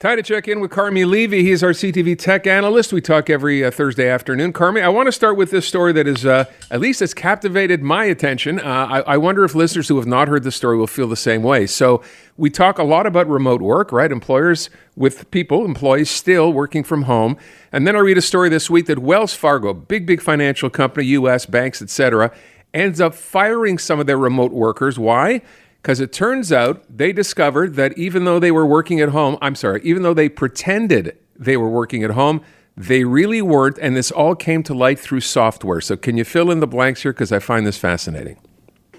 Time to check in with Carmi Levy. He's our CTV tech analyst. We talk every Thursday afternoon. Carmi, I want to start with this story that is, at least has captivated my attention. I wonder if listeners who have not heard this story will feel the same way. So we talk a lot about remote work, right? Employers with employees still working from home. And then I read a story this week that Wells Fargo, big financial company, U.S. banks, etc., ends up firing some of their remote workers. Why? Because it turns out they discovered that even though they pretended they were working at home, they really weren't, and this all came to light through software. So can you fill in the blanks here? Because I find this fascinating.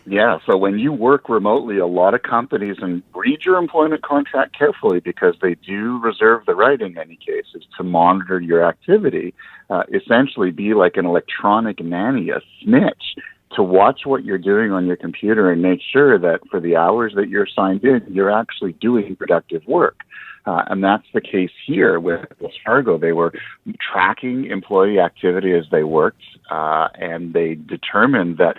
Yeah, so when you work remotely, a lot of companies, and read your employment contract carefully because they do reserve the right in many cases to monitor your activity, essentially be like an electronic nanny, a snitch, to watch what you're doing on your computer and make sure that for the hours that you're signed in, you're actually doing productive work. And that's the case here with Wells Fargo. They were tracking employee activity as they worked, and they determined that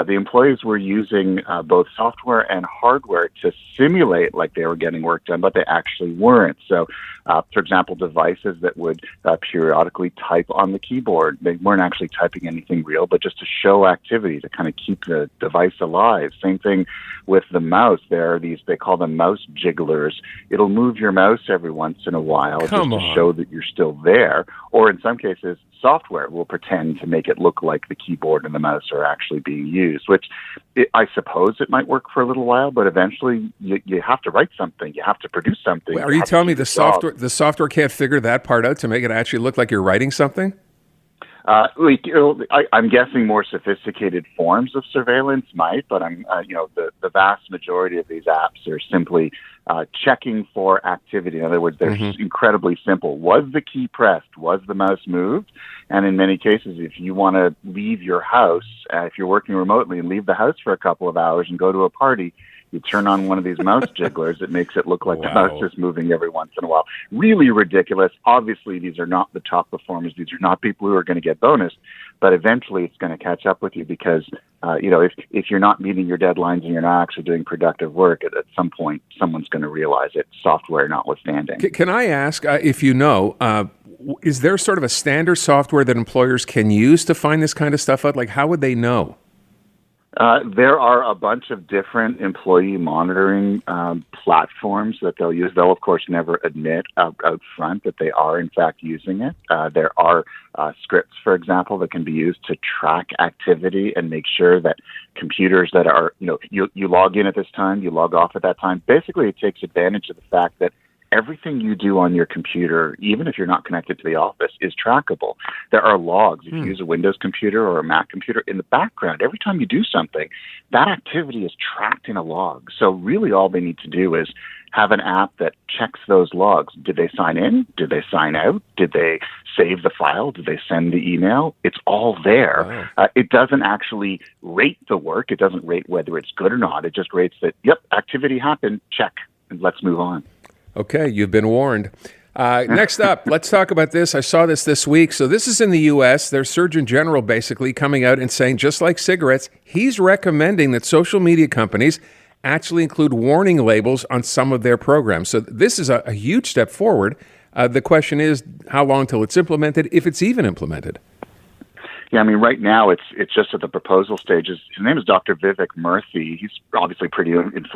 the employees were using both software and hardware to simulate like they were getting work done, but they actually weren't. So, for example, devices that would periodically type on the keyboard, they weren't actually typing anything real, but just to show activity, to kind of keep the device alive. Same thing with the mouse. There are these, they call them mouse jigglers. It'll move your mouse every once in a while just to show that you're still there. Or in some cases, software will pretend to make it look like the keyboard and the mouse are actually being used, which I suppose it might work for a little while, but eventually you have to write something. You have to produce something. Wait, are you telling me the software can't figure that part out to make it actually look like you're writing something? I'm guessing more sophisticated forms of surveillance might, but the vast majority of these apps are simply checking for activity. In other words, they're incredibly simple. Was the key pressed? Was the mouse moved? And in many cases, if you want to leave your house, if you're working remotely and leave the house for a couple of hours and go to a party, you turn on one of these mouse jigglers. It makes it look like the mouse is moving every once in a while. Really ridiculous. Obviously, these are not the top performers. These are not people who are going to get bonus. But eventually, it's going to catch up with you because, if you're not meeting your deadlines and you're not actually doing productive work, at some point, someone's going to realize it, software notwithstanding. Can I ask, if you know, is there sort of a standard software that employers can use to find this kind of stuff out? Like, how would they know? There are a bunch of different employee monitoring platforms that they'll use. They'll, of course, never admit out front that they are, in fact, using it. There are scripts, for example, that can be used to track activity and make sure that computers that are, you log in at this time, you log off at that time. Basically, it takes advantage of the fact that everything you do on your computer, even if you're not connected to the office, is trackable. There are logs. If you use a Windows computer or a Mac computer, in the background, every time you do something, that activity is tracked in a log. So really all they need to do is have an app that checks those logs. Did they sign in? Did they sign out? Did they save the file? Did they send the email? It's all there. Wow. It doesn't actually rate the work. It doesn't rate whether it's good or not. It just rates that, yep, activity happened, check, and let's move on. Okay, you've been warned. Next up, let's talk about this. I saw this week. So this is in the U.S. Their Surgeon General basically coming out and saying, just like cigarettes, he's recommending that social media companies actually include warning labels on some of their programs. So this is a huge step forward. The question is, how long till it's implemented, if it's even implemented? Yeah, I mean, right now it's just at the proposal stages. His name is Dr. Vivek Murthy. He's obviously a pretty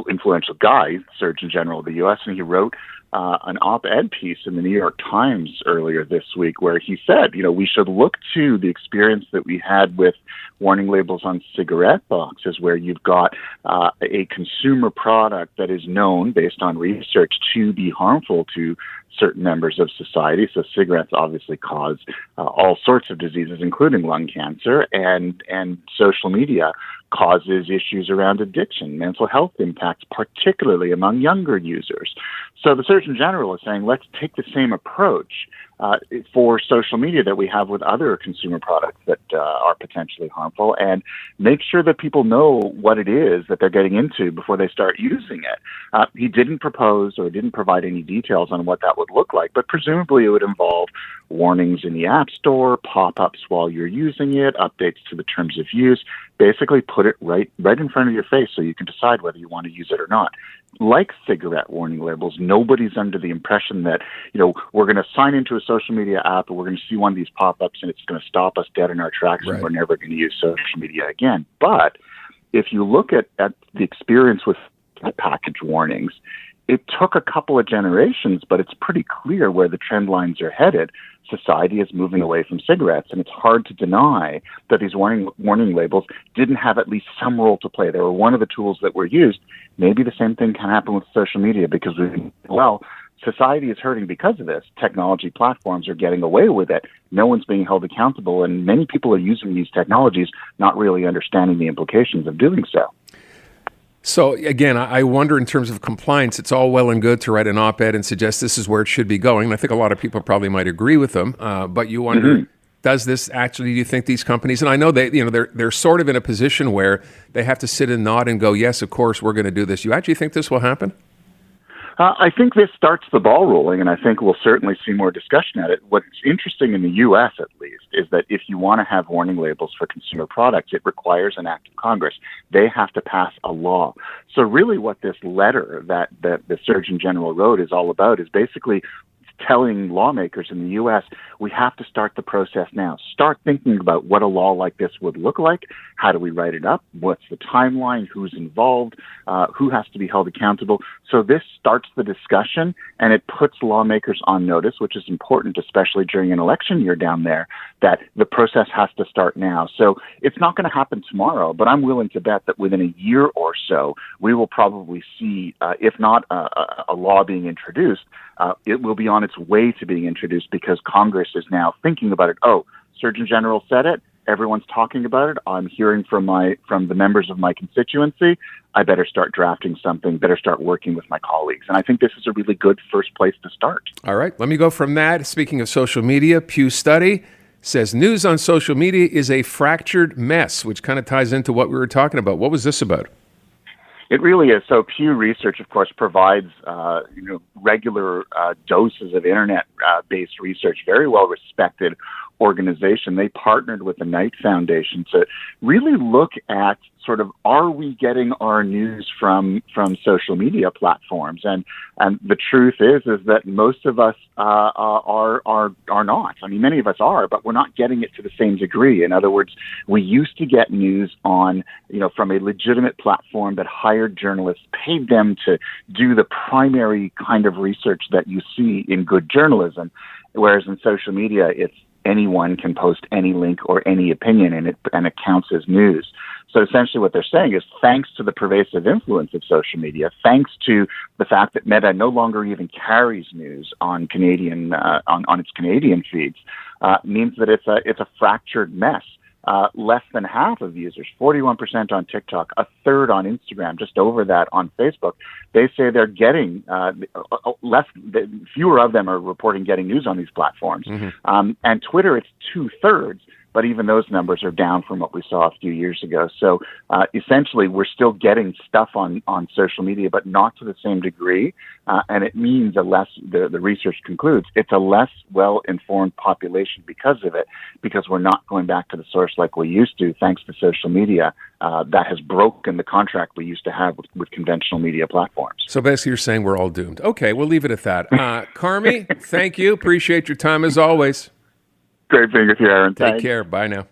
influential guy, Surgeon General of the U.S., and he wrote an op-ed piece in the New York Times earlier this week where he said, we should look to the experience that we had with warning labels on cigarette boxes, where you've got a consumer product that is known, based on research, to be harmful to certain members of society. So cigarettes obviously cause all sorts of diseases, including lung cancer, and social media causes issues around addiction, mental health impacts, particularly among younger users. So the Surgeon General is saying, let's take the same approach for social media that we have with other consumer products that are potentially harmful, and make sure that people know what it is that they're getting into before they start using it. He didn't propose or didn't provide any details on what that would look like, but presumably it would involve warnings in the App Store, pop-ups while you're using it, updates to the terms of use. Basically put it right in front of your face so you can decide whether you want to use it or not. like cigarette warning labels. Nobody's under the impression that, we're going to sign into a social media app and we're going to see one of these pop-ups and it's going to stop us dead in our tracks and we're never going to use social media again. But if you look at the experience with package warnings, it took a couple of generations, but it's pretty clear where the trend lines are headed. Society is moving away from cigarettes, and it's hard to deny that these warning labels didn't have at least some role to play. They were one of the tools that were used. Maybe the same thing can happen with social media because, society is hurting because of this. Technology platforms are getting away with it. No one's being held accountable, and many people are using these technologies not really understanding the implications of doing so. So again, I wonder in terms of compliance, it's all well and good to write an op-ed and suggest this is where it should be going. And I think a lot of people probably might agree with them. But you wonder, does this actually, do you think these companies, and I know they're sort of in a position where they have to sit and nod and go, yes, of course, we're going to do this. You actually think this will happen? I think this starts the ball rolling, and I think we'll certainly see more discussion at it. What's interesting in the U.S., at least, is that if you want to have warning labels for consumer products, it requires an act of Congress. They have to pass a law. So really what this letter that the Surgeon General wrote is all about is basically telling lawmakers in the U.S., we have to start the process now. Start thinking about what a law like this would look like. How do we write it up? What's the timeline? Who's involved? Who has to be held accountable? So this starts the discussion, and it puts lawmakers on notice, which is important, especially during an election year down there, that the process has to start now. So it's not going to happen tomorrow, but I'm willing to bet that within a year or so, we will probably see, if not a law being introduced, it will be on its way to being introduced because Congress is now thinking about it. Oh, Surgeon General said it. Everyone's talking about it. I'm hearing from the members of my constituency. I better start drafting something, better start working with my colleagues. And I think this is a really good first place to start. All right, let me go from that. Speaking of social media, Pew study says news on social media is a fractured mess, which kind of ties into what we were talking about. What was this about? It really is. So Pew Research, of course, provides regular doses of internet-based research, very well-respected organization. They partnered with the Knight Foundation to really look at sort of, are we getting our news from social media platforms? And the truth is that most of us are not. I mean, many of us are, but we're not getting it to the same degree. In other words, we used to get news on, from a legitimate platform that hired journalists, paid them to do the primary kind of research that you see in good journalism, whereas in social media, it's anyone can post any link or any opinion and it counts as news. So essentially what they're saying is thanks to the pervasive influence of social media, thanks to the fact that Meta no longer even carries news on Canadian on its Canadian feeds, means that it's a fractured mess. Less than half of users, 41% on TikTok, a third on Instagram, just over that on Facebook. They say they're getting fewer of them are reporting getting news on these platforms. And Twitter, it's 2/3. But even those numbers are down from what we saw a few years ago. So essentially, we're still getting stuff on social media, but not to the same degree. And it means the research concludes, it's a less well-informed population because of it, because we're not going back to the source like we used to, thanks to social media. That has broken the contract we used to have with conventional media platforms. So basically, you're saying we're all doomed. Okay, we'll leave it at that. Carmi, thank you. Appreciate your time as always. Great being with you, Aaron. Take care. Bye now.